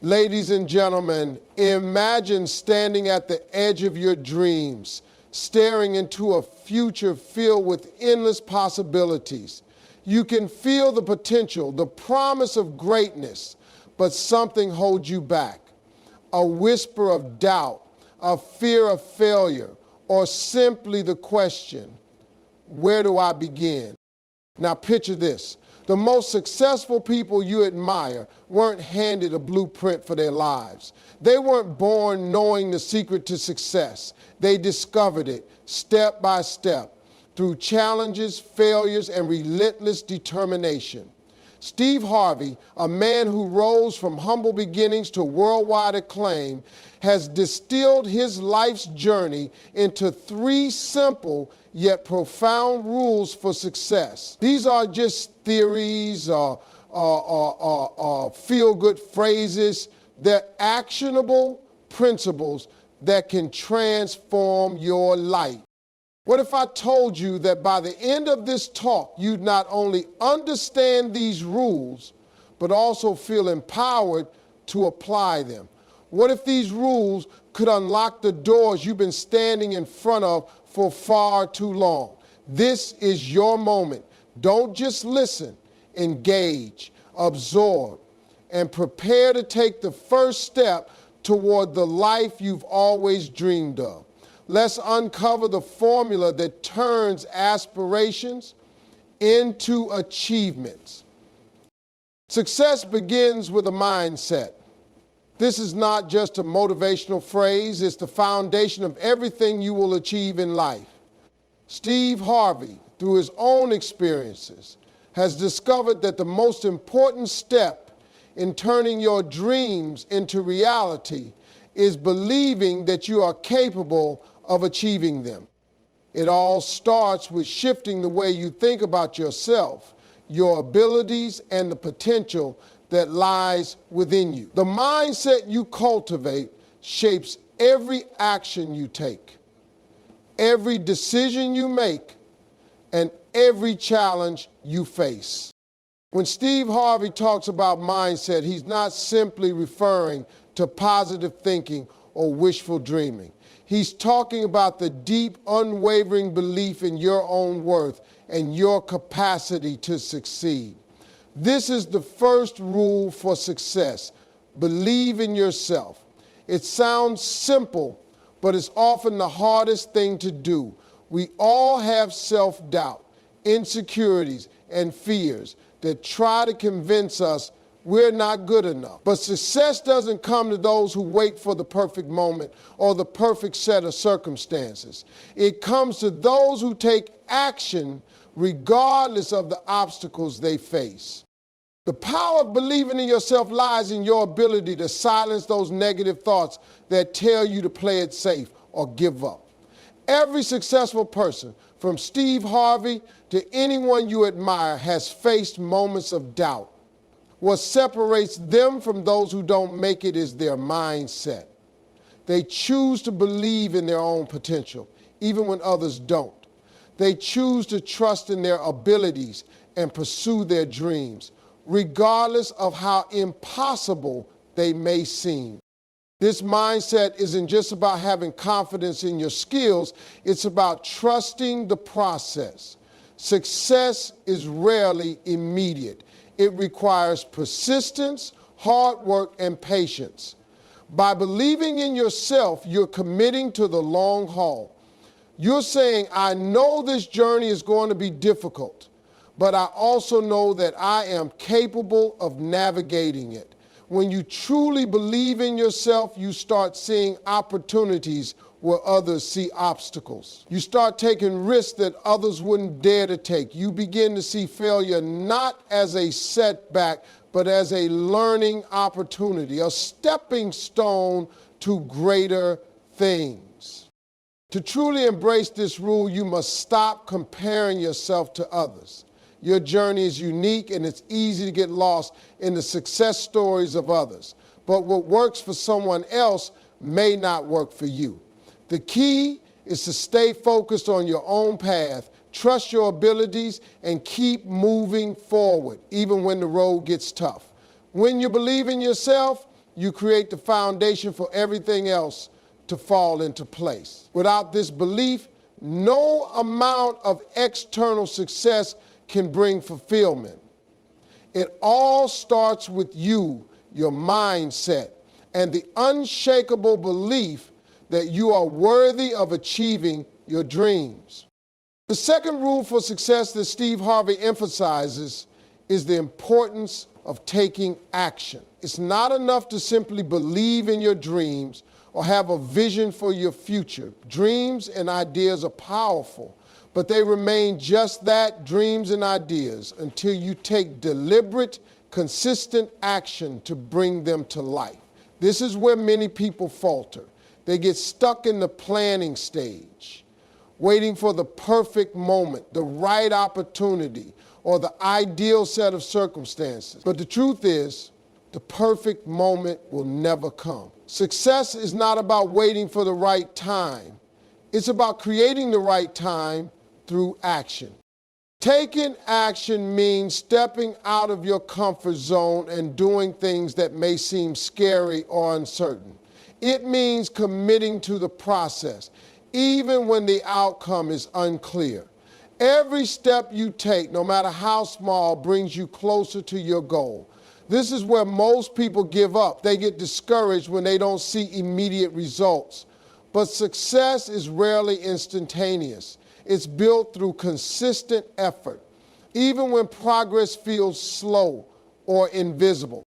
Ladies and gentlemen, imagine standing at the edge of your dreams, staring into a future filled with endless possibilities. You can feel the potential, the promise of greatness, but something holds you back. A whisper of doubt, a fear of failure, or simply the question, where do I begin? Now picture this. The most successful people you admire weren't handed a blueprint for their lives. They weren't born knowing the secret to success. They discovered it step by step through challenges, failures, and relentless determination. Steve Harvey, a man who rose from humble beginnings to worldwide acclaim, has distilled his life's journey into 3 simple yet profound rules for success. These are just theories or feel-good phrases. They're actionable principles that can transform your life. What if I told you that by the end of this talk, you'd not only understand these rules, but also feel empowered to apply them? What if these rules could unlock the doors you've been standing in front of for far too long? This is your moment. Don't just listen, engage, absorb, and prepare to take the first step toward the life you've always dreamed of. Let's uncover the formula that turns aspirations into achievements. Success begins with a mindset. This is not just a motivational phrase, it's the foundation of everything you will achieve in life. Steve Harvey, through his own experiences, has discovered that the most important step in turning your dreams into reality is believing that you are capable of achieving them. It all starts with shifting the way you think about yourself, your abilities, and the potential that lies within you. The mindset you cultivate shapes every action you take, every decision you make, and every challenge you face. When Steve Harvey talks about mindset, he's not simply referring to positive thinking or wishful dreaming. He's talking about the deep, unwavering belief in your own worth and your capacity to succeed. This is the first rule for success. Believe in yourself. It sounds simple, but it's often the hardest thing to do. We all have self-doubt, insecurities, and fears that try to convince us we're not good enough. But success doesn't come to those who wait for the perfect moment or the perfect set of circumstances. It comes to those who take action regardless of the obstacles they face. The power of believing in yourself lies in your ability to silence those negative thoughts that tell you to play it safe or give up. Every successful person, from Steve Harvey to anyone you admire, has faced moments of doubt. What separates them from those who don't make it is their mindset. They choose to believe in their own potential, even when others don't. They choose to trust in their abilities and pursue their dreams, regardless of how impossible they may seem. This mindset isn't just about having confidence in your skills, it's about trusting the process. Success is rarely immediate. It requires persistence, hard work, and patience. By believing in yourself, you're committing to the long haul. You're saying, I know this journey is going to be difficult, but I also know that I am capable of navigating it. When you truly believe in yourself, you start seeing opportunities where others see obstacles. You start taking risks that others wouldn't dare to take. You begin to see failure not as a setback, but as a learning opportunity, a stepping stone to greater things. To truly embrace this rule, you must stop comparing yourself to others. Your journey is unique, and it's easy to get lost in the success stories of others. But what works for someone else may not work for you. The key is to stay focused on your own path, trust your abilities, and keep moving forward, even when the road gets tough. When you believe in yourself, you create the foundation for everything else to fall into place. Without this belief, no amount of external success can bring fulfillment. It all starts with you, your mindset, and the unshakable belief that you are worthy of achieving your dreams. The second rule for success that Steve Harvey emphasizes is the importance of taking action. It's not enough to simply believe in your dreams or have a vision for your future. Dreams and ideas are powerful, but they remain just that, dreams and ideas, until you take deliberate, consistent action to bring them to life. This is where many people falter. They get stuck in the planning stage, waiting for the perfect moment, the right opportunity, or the ideal set of circumstances. But the truth is, the perfect moment will never come. Success is not about waiting for the right time. It's about creating the right time through action. Taking action means stepping out of your comfort zone and doing things that may seem scary or uncertain. It means committing to the process, even when the outcome is unclear. Every step you take, no matter how small, brings you closer to your goal. This is where most people give up. They get discouraged when they don't see immediate results. But success is rarely instantaneous. It's built through consistent effort, even when progress feels slow or invisible.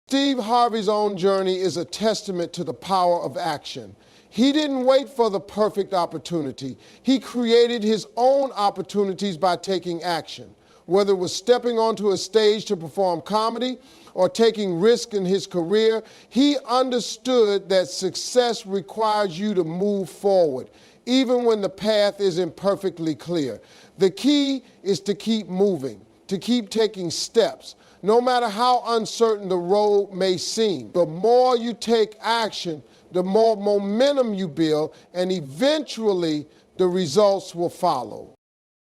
Steve Harvey's own journey is a testament to the power of action. He didn't wait for the perfect opportunity. He created his own opportunities by taking action. Whether it was stepping onto a stage to perform comedy or taking risk in his career, he understood that success requires you to move forward, even when the path isn't perfectly clear. The key is to keep moving, to keep taking steps, no matter how uncertain the road may seem. The more you take action, the more momentum you build, and eventually the results will follow.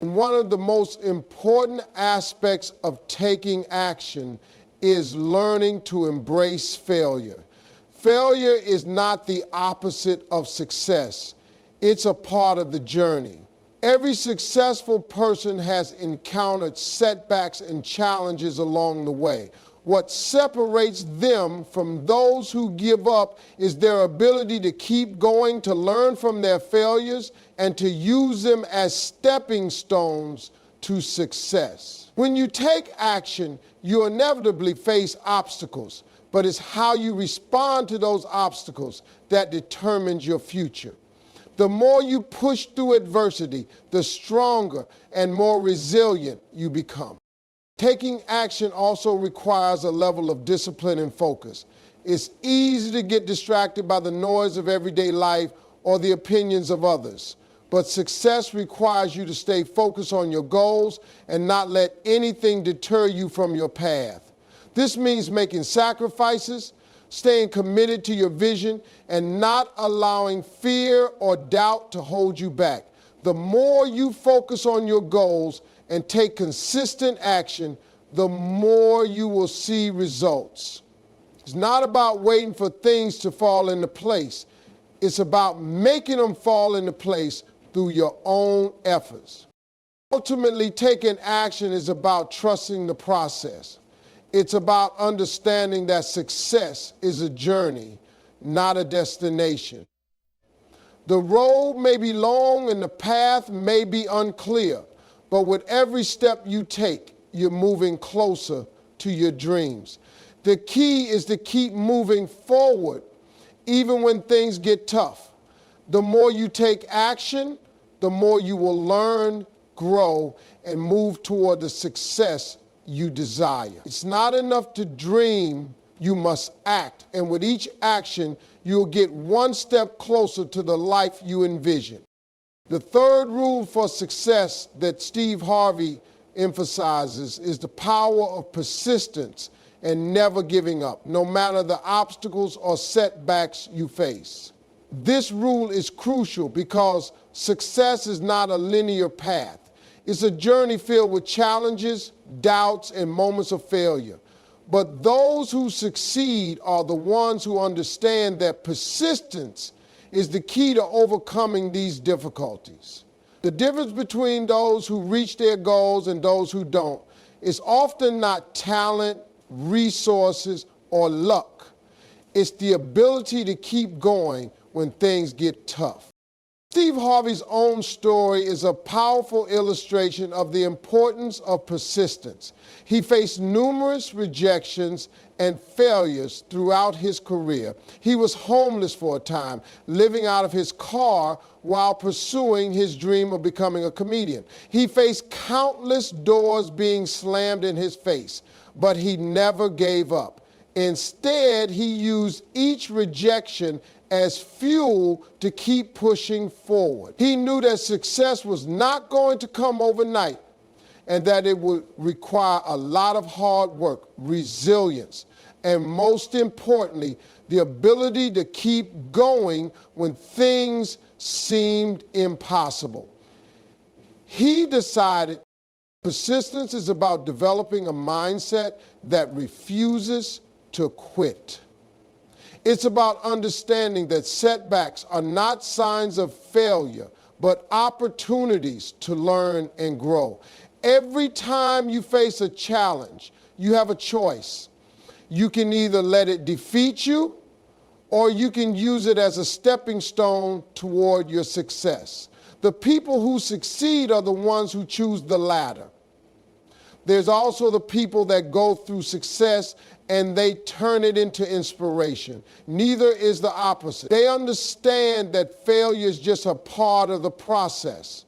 And one of the most important aspects of taking action is learning to embrace failure. Failure is not the opposite of success. It's a part of the journey. Every successful person has encountered setbacks and challenges along the way. What separates them from those who give up is their ability to keep going, to learn from their failures, and to use them as stepping stones to success. When you take action, you inevitably face obstacles, but it's how you respond to those obstacles that determines your future. The more you push through adversity, the stronger and more resilient you become. Taking action also requires a level of discipline and focus. It's easy to get distracted by the noise of everyday life or the opinions of others. But success requires you to stay focused on your goals and not let anything deter you from your path. This means making sacrifices, staying committed to your vision, and not allowing fear or doubt to hold you back. The more you focus on your goals and take consistent action, the more you will see results. It's not about waiting for things to fall into place. It's about making them fall into place through your own efforts. Ultimately, taking action is about trusting the process. It's about understanding that success is a journey, not a destination. The road may be long and the path may be unclear, but with every step you take, you're moving closer to your dreams. The key is to keep moving forward, even when things get tough. The more you take action, the more you will learn, grow, and move toward the success you desire. It's not enough to dream, you must act. And with each action, you'll get one step closer to the life you envision. The third rule for success that Steve Harvey emphasizes is the power of persistence and never giving up, no matter the obstacles or setbacks you face. This rule is crucial because success is not a linear path. It's a journey filled with challenges, doubts, and moments of failure. But those who succeed are the ones who understand that persistence is the key to overcoming these difficulties. The difference between those who reach their goals and those who don't is often not talent, resources, or luck. It's the ability to keep going when things get tough. Steve Harvey's own story is a powerful illustration of the importance of persistence. He faced numerous rejections and failures throughout his career. He was homeless for a time, living out of his car while pursuing his dream of becoming a comedian. He faced countless doors being slammed in his face, but he never gave up. Instead, he used each rejection as fuel to keep pushing forward. He knew that success was not going to come overnight and that it would require a lot of hard work, resilience, and most importantly, the ability to keep going when things seemed impossible. He decided persistence is about developing a mindset that refuses to quit. It's about understanding that setbacks are not signs of failure, but opportunities to learn and grow. Every time you face a challenge, you have a choice. You can either let it defeat you, or you can use it as a stepping stone toward your success. The people who succeed are the ones who choose the latter. There's also the people that go through success and they turn it into inspiration. Neither is the opposite. They understand that failure is just a part of the process,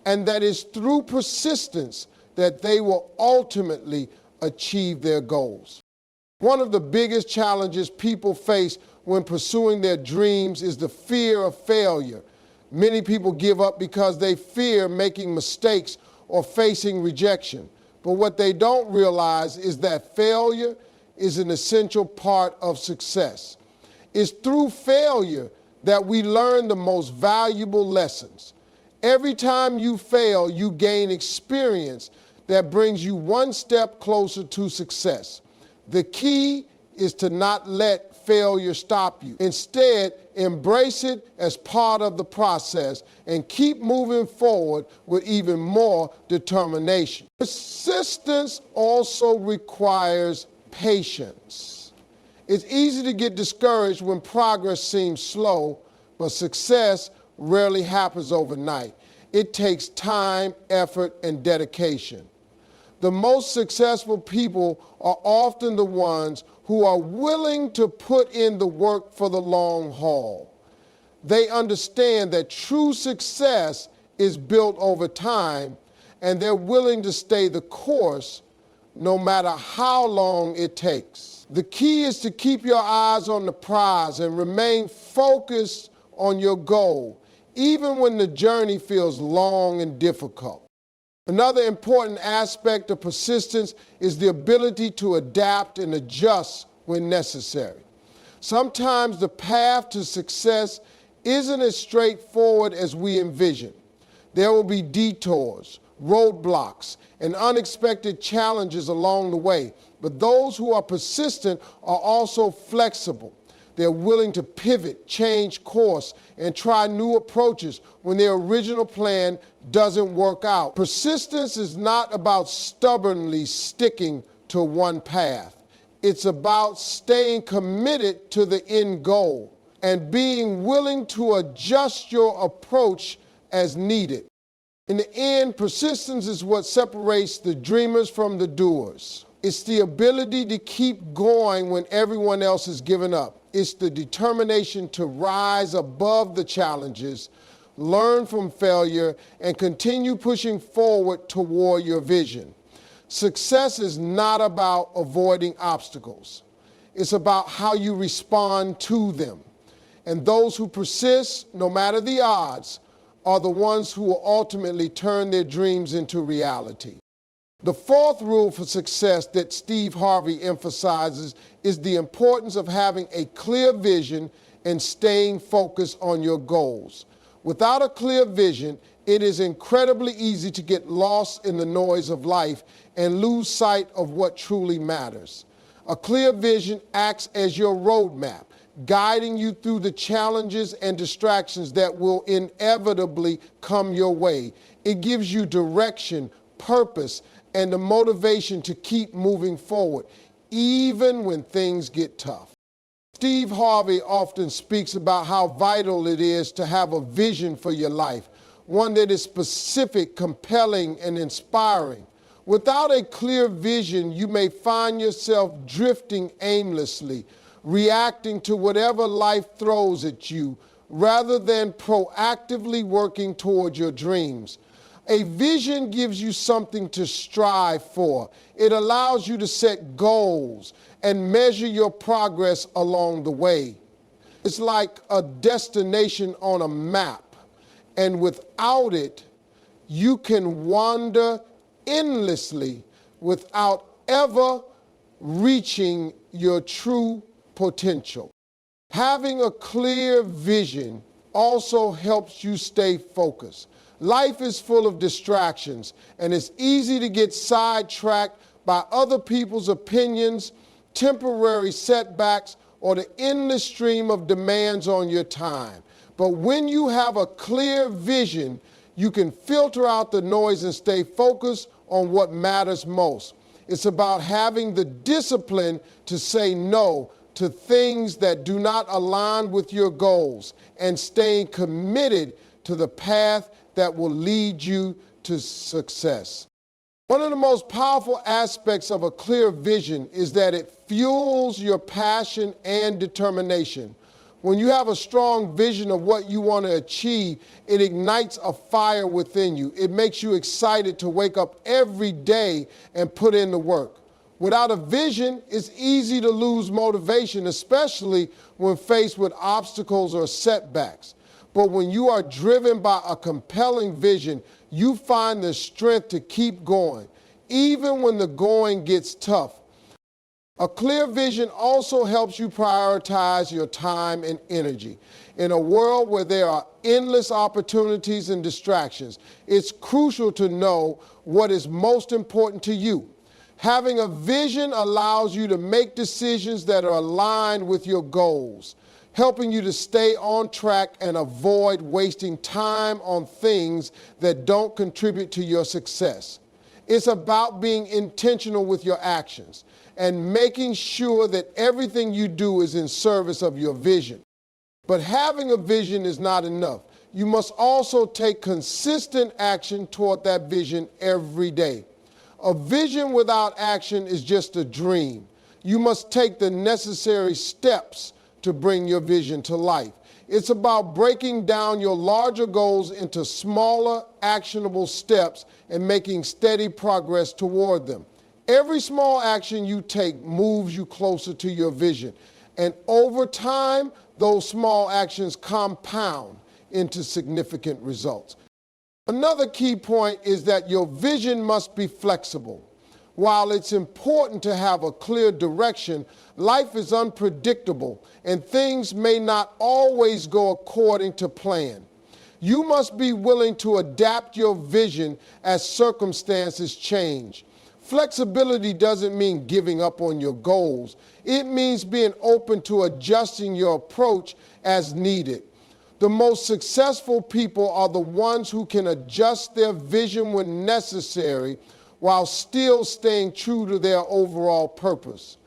and that it's through persistence that they will ultimately achieve their goals. One of the biggest challenges people face when pursuing their dreams is the fear of failure. Many people give up because they fear making mistakes or facing rejection. But what they don't realize is that failure is an essential part of success. It's through failure that we learn the most valuable lessons. Every time you fail, you gain experience that brings you one step closer to success. The key is to not let failure stop you. Instead, embrace it as part of the process and keep moving forward with even more determination. Persistence also requires patience. It's easy to get discouraged when progress seems slow, but success rarely happens overnight. It takes time, effort, and dedication. The most successful people are often the ones who are willing to put in the work for the long haul. They understand that true success is built over time, and they're willing to stay the course no matter how long it takes. The key is to keep your eyes on the prize and remain focused on your goal, even when the journey feels long and difficult. Another important aspect of persistence is the ability to adapt and adjust when necessary. Sometimes the path to success isn't as straightforward as we envision. There will be detours, roadblocks, and unexpected challenges along the way. But those who are persistent are also flexible. They're willing to pivot, change course, and try new approaches when their original plan doesn't work out. Persistence is not about stubbornly sticking to one path. It's about staying committed to the end goal and being willing to adjust your approach as needed. In the end, persistence is what separates the dreamers from the doers. It's the ability to keep going when everyone else has given up. It's the determination to rise above the challenges, learn from failure, and continue pushing forward toward your vision. Success is not about avoiding obstacles. It's about how you respond to them. And those who persist, no matter the odds, are the ones who will ultimately turn their dreams into reality. The fourth rule for success that Steve Harvey emphasizes is the importance of having a clear vision and staying focused on your goals. Without a clear vision, it is incredibly easy to get lost in the noise of life and lose sight of what truly matters. A clear vision acts as your roadmap, guiding you through the challenges and distractions that will inevitably come your way. It gives you direction, purpose, and the motivation to keep moving forward, even when things get tough. Steve Harvey often speaks about how vital it is to have a vision for your life, one that is specific, compelling, and inspiring. Without a clear vision, you may find yourself drifting aimlessly, reacting to whatever life throws at you, rather than proactively working toward your dreams. A vision gives you something to strive for. It allows you to set goals and measure your progress along the way. It's like a destination on a map, and without it, you can wander endlessly without ever reaching your true potential. Having a clear vision also helps you stay focused. Life is full of distractions, and it's easy to get sidetracked by other people's opinions, temporary setbacks, or the endless stream of demands on your time. But when you have a clear vision, you can filter out the noise and stay focused on what matters most. It's about having the discipline to say no to things that do not align with your goals and staying committed to the path that will lead you to success. One of the most powerful aspects of a clear vision is that it fuels your passion and determination. When you have a strong vision of what you want to achieve, it ignites a fire within you. It makes you excited to wake up every day and put in the work. Without a vision, it's easy to lose motivation, especially when faced with obstacles or setbacks. But when you are driven by a compelling vision, you find the strength to keep going, even when the going gets tough. A clear vision also helps you prioritize your time and energy. In a world where there are endless opportunities and distractions, it's crucial to know what is most important to you. Having a vision allows you to make decisions that are aligned with your goals, helping you to stay on track and avoid wasting time on things that don't contribute to your success. It's about being intentional with your actions and making sure that everything you do is in service of your vision. But having a vision is not enough. You must also take consistent action toward that vision every day. A vision without action is just a dream. You must take the necessary steps to bring your vision to life. It's about breaking down your larger goals into smaller, actionable steps and making steady progress toward them. Every small action you take moves you closer to your vision. And over time, those small actions compound into significant results. Another key point is that your vision must be flexible. While it's important to have a clear direction, life is unpredictable and things may not always go according to plan. You must be willing to adapt your vision as circumstances change. Flexibility doesn't mean giving up on your goals. It means being open to adjusting your approach as needed. The most successful people are the ones who can adjust their vision when necessary while still staying true to their overall purpose.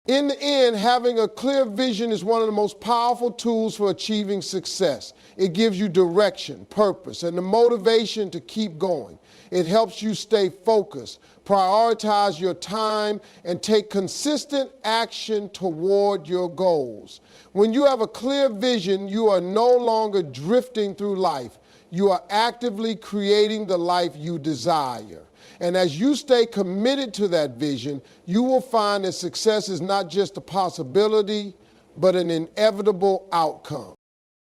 In the end, having a clear vision is one of the most powerful tools for achieving success. It gives you direction, purpose, and the motivation to keep going. It helps you stay focused, prioritize your time, and take consistent action toward your goals. When you have a clear vision, you are no longer drifting through life. You are actively creating the life you desire. And as you stay committed to that vision, you will find that success is not just a possibility, but an inevitable outcome.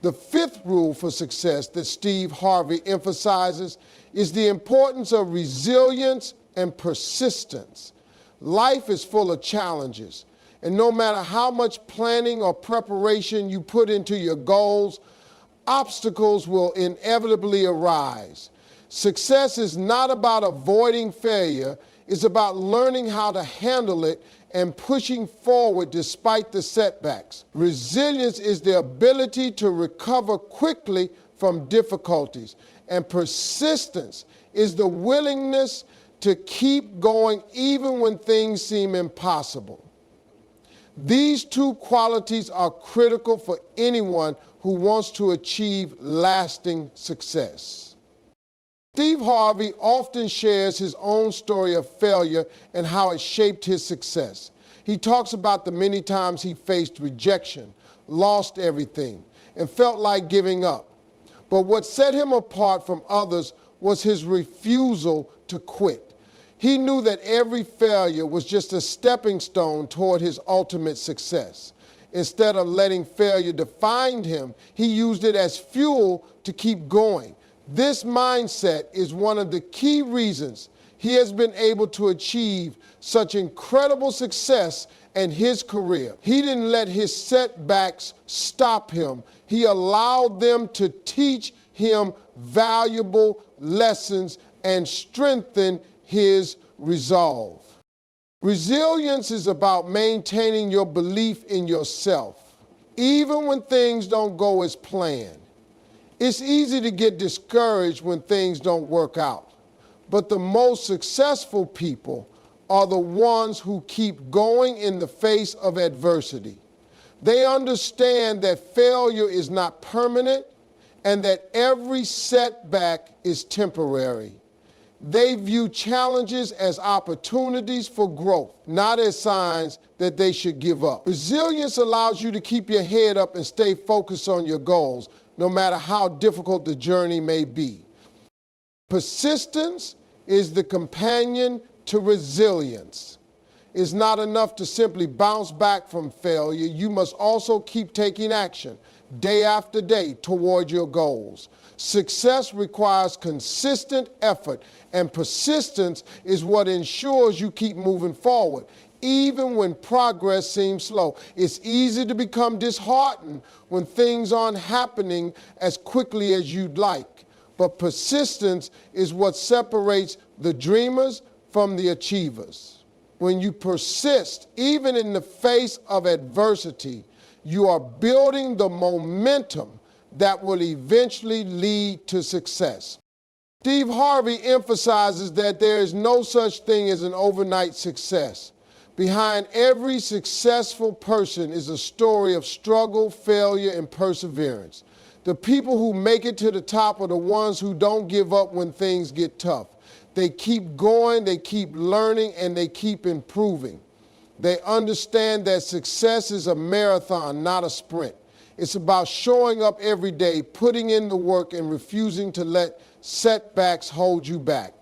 The fifth rule for success that Steve Harvey emphasizes is the importance of resilience and persistence. Life is full of challenges, and no matter how much planning or preparation you put into your goals, obstacles will inevitably arise. Success is not about avoiding failure, It's about learning how to handle it and pushing forward despite the setbacks. Resilience is the ability to recover quickly from difficulties. And persistence is the willingness to keep going even when things seem impossible. These two qualities are critical for anyone who wants to achieve lasting success. Steve Harvey often shares his own story of failure and how it shaped his success. He talks about the many times he faced rejection, lost everything, and felt like giving up. But what set him apart from others was his refusal to quit. He knew that every failure was just a stepping stone toward his ultimate success. Instead of letting failure define him, he used it as fuel to keep going. This mindset is one of the key reasons he has been able to achieve such incredible success in his career. He didn't let his setbacks stop him. He allowed them to teach him valuable lessons and strengthen his resolve. Resilience is about maintaining your belief in yourself, even when things don't go as planned. It's easy to get discouraged when things don't work out, but the most successful people are the ones who keep going in the face of adversity. They understand that failure is not permanent and that every setback is temporary. They view challenges as opportunities for growth, not as signs that they should give up. Resilience allows you to keep your head up and stay focused on your goals, no matter how difficult the journey may be. Persistence is the companion to resilience. It's not enough to simply bounce back from failure. You must also keep taking action day after day toward your goals. Success requires consistent effort, and persistence is what ensures you keep moving forward, even when progress seems slow. It's easy to become disheartened when things aren't happening as quickly as you'd like. But persistence is what separates the dreamers from the achievers. When you persist, even in the face of adversity, you are building the momentum that will eventually lead to success. Steve Harvey emphasizes that there is no such thing as an overnight success. Behind every successful person is a story of struggle, failure, and perseverance. The people who make it to the top are the ones who don't give up when things get tough. They keep going, they keep learning, and they keep improving. They understand that success is a marathon, not a sprint. It's about showing up every day, putting in the work, and refusing to let setbacks hold you back.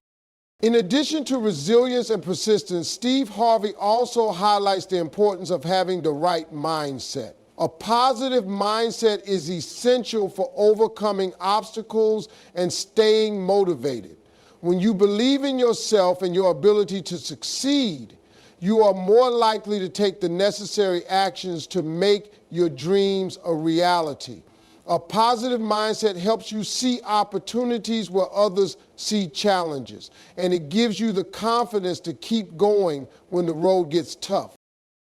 In addition to resilience and persistence, Steve Harvey also highlights the importance of having the right mindset. A positive mindset is essential for overcoming obstacles and staying motivated. When you believe in yourself and your ability to succeed, you are more likely to take the necessary actions to make your dreams a reality. A positive mindset helps you see opportunities where others see challenges, and it gives you the confidence to keep going when the road gets tough.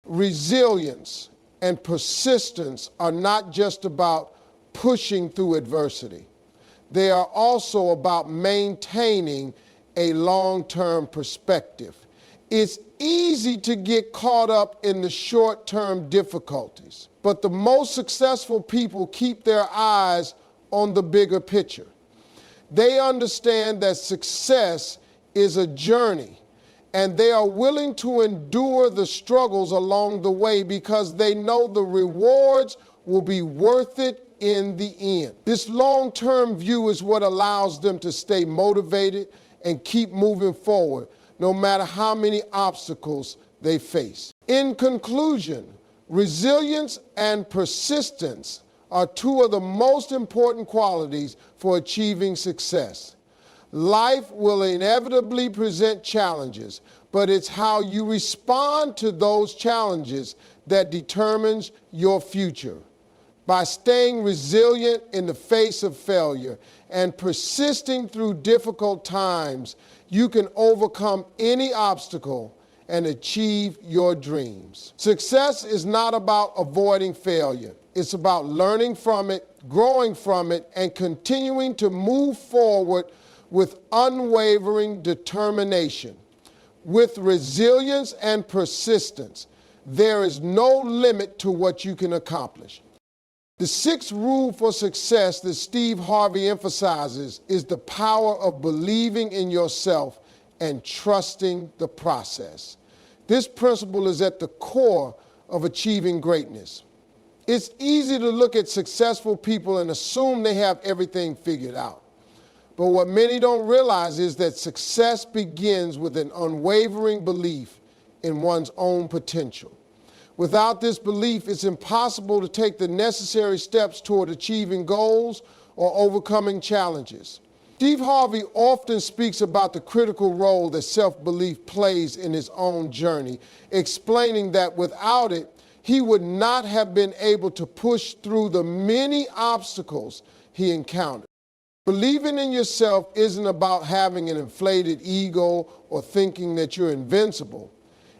Resilience and persistence are not just about pushing through adversity. They are also about maintaining a long-term perspective. It's easy to get caught up in the short-term difficulties, but the most successful people keep their eyes on the bigger picture. They understand that success is a journey, and they are willing to endure the struggles along the way because they know the rewards will be worth it in the end. This long-term view is what allows them to stay motivated and keep moving forward, no matter how many obstacles they face. In conclusion, resilience and persistence are two of the most important qualities for achieving success. Life will inevitably present challenges, but it's how you respond to those challenges that determines your future. By staying resilient in the face of failure and persisting through difficult times, you can overcome any obstacle and achieve your dreams. Success is not about avoiding failure. It's about learning from it, growing from it, and continuing to move forward with unwavering determination. With resilience and persistence, there is no limit to what you can accomplish. The sixth rule for success that Steve Harvey emphasizes is the power of believing in yourself and trusting the process. This principle is at the core of achieving greatness. It's easy to look at successful people and assume they have everything figured out. But what many don't realize is that success begins with an unwavering belief in one's own potential. Without this belief, it's impossible to take the necessary steps toward achieving goals or overcoming challenges. Steve Harvey often speaks about the critical role that self-belief plays in his own journey, explaining that without it, he would not have been able to push through the many obstacles he encountered. Believing in yourself isn't about having an inflated ego or thinking that you're invincible.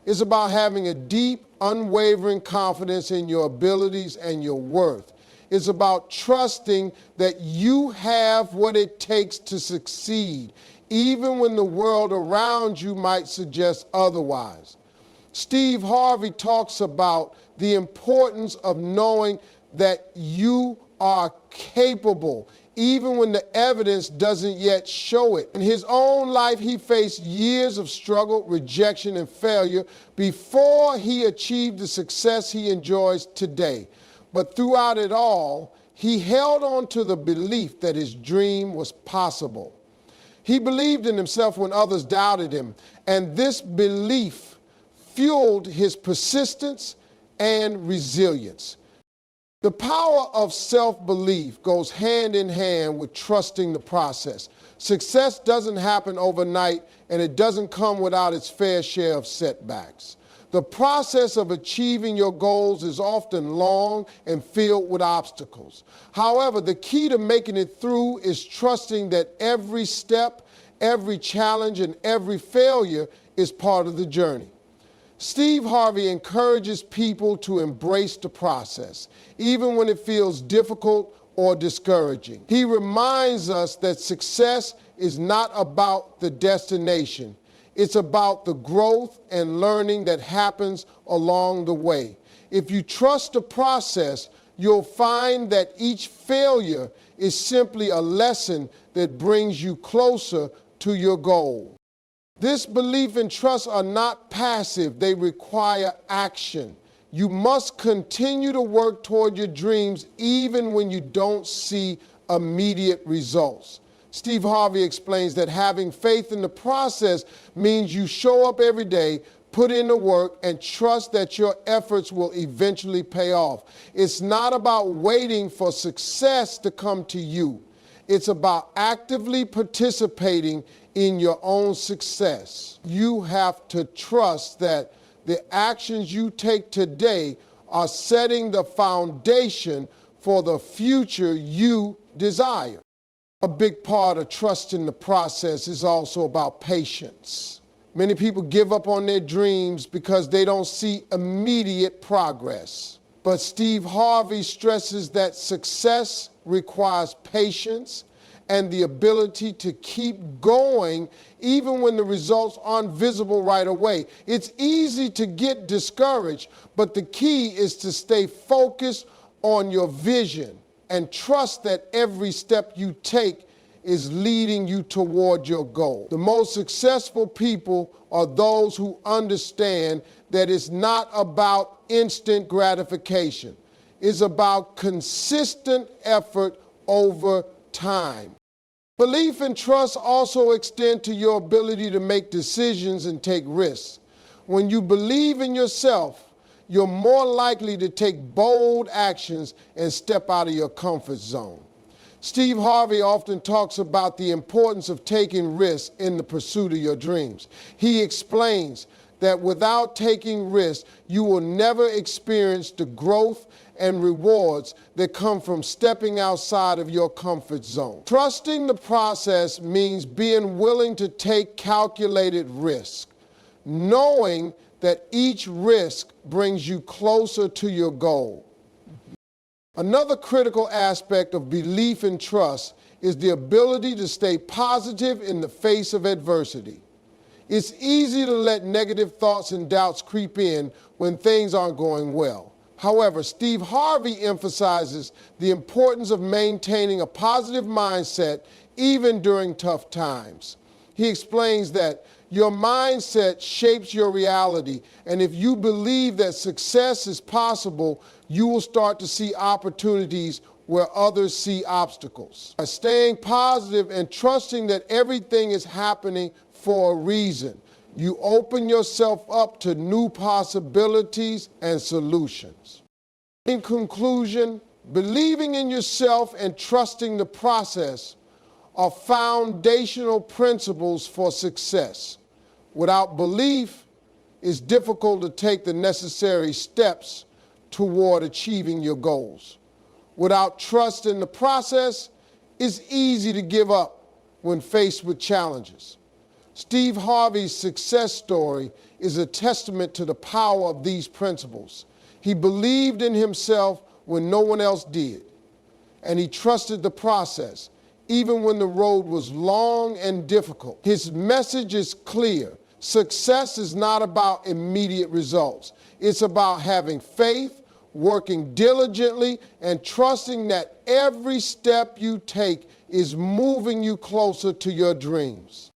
It's about having a deep, unwavering confidence in your abilities and your worth. It's about trusting that you have what it takes to succeed, even when the world around you might suggest otherwise. Steve Harvey talks about the importance of knowing that you are capable, even when the evidence doesn't yet show it. In his own life, he faced years of struggle, rejection, and failure before he achieved the success he enjoys today. But throughout it all, he held on to the belief that his dream was possible. He believed in himself when others doubted him, and this belief fueled his persistence and resilience. The power of self-belief goes hand in hand with trusting the process. Success doesn't happen overnight, and it doesn't come without its fair share of setbacks. The process of achieving your goals is often long and filled with obstacles. However, the key to making it through is trusting that every step, every challenge, and every failure is part of the journey. Steve Harvey encourages people to embrace the process, even when it feels difficult or discouraging. He reminds us that success is not about the destination. It's about the growth and learning that happens along the way. If you trust the process, you'll find that each failure is simply a lesson that brings you closer to your goal. This belief and trust are not passive, they require action. You must continue to work toward your dreams even when you don't see immediate results. Steve Harvey explains that having faith in the process means you show up every day, put in the work, and trust that your efforts will eventually pay off. It's not about waiting for success to come to you. It's about actively participating in your own success. You have to trust that the actions you take today are setting the foundation for the future you desire. A big part of trusting the process is also about patience. Many people give up on their dreams because they don't see immediate progress. But Steve Harvey stresses that success requires patience and the ability to keep going even when the results aren't visible right away. It's easy to get discouraged, but the key is to stay focused on your vision and trust that every step you take is leading you toward your goal. The most successful people are those who understand that it's not about instant gratification. It's about consistent effort over time. Belief and trust also extend to your ability to make decisions and take risks. When you believe in yourself, you're more likely to take bold actions and step out of your comfort zone. Steve Harvey often talks about the importance of taking risks in the pursuit of your dreams. He explains that without taking risks, you will never experience the growth and rewards that come from stepping outside of your comfort zone. Trusting the process means being willing to take calculated risk, knowing that each risk brings you closer to your goal. Another critical aspect of belief and trust is the ability to stay positive in the face of adversity. It's easy to let negative thoughts and doubts creep in when things aren't going well. However, Steve Harvey emphasizes the importance of maintaining a positive mindset even during tough times. He explains that your mindset shapes your reality, and if you believe that success is possible, you will start to see opportunities where others see obstacles. By staying positive and trusting that everything is happening for a reason, you open yourself up to new possibilities and solutions. In conclusion, believing in yourself and trusting the process are foundational principles for success. Without belief, it's difficult to take the necessary steps toward achieving your goals. Without trust in the process, it's easy to give up when faced with challenges. Steve Harvey's success story is a testament to the power of these principles. He believed in himself when no one else did, and he trusted the process, even when the road was long and difficult. His message is clear. Success is not about immediate results. It's about having faith, working diligently, and trusting that every step you take is moving you closer to your dreams.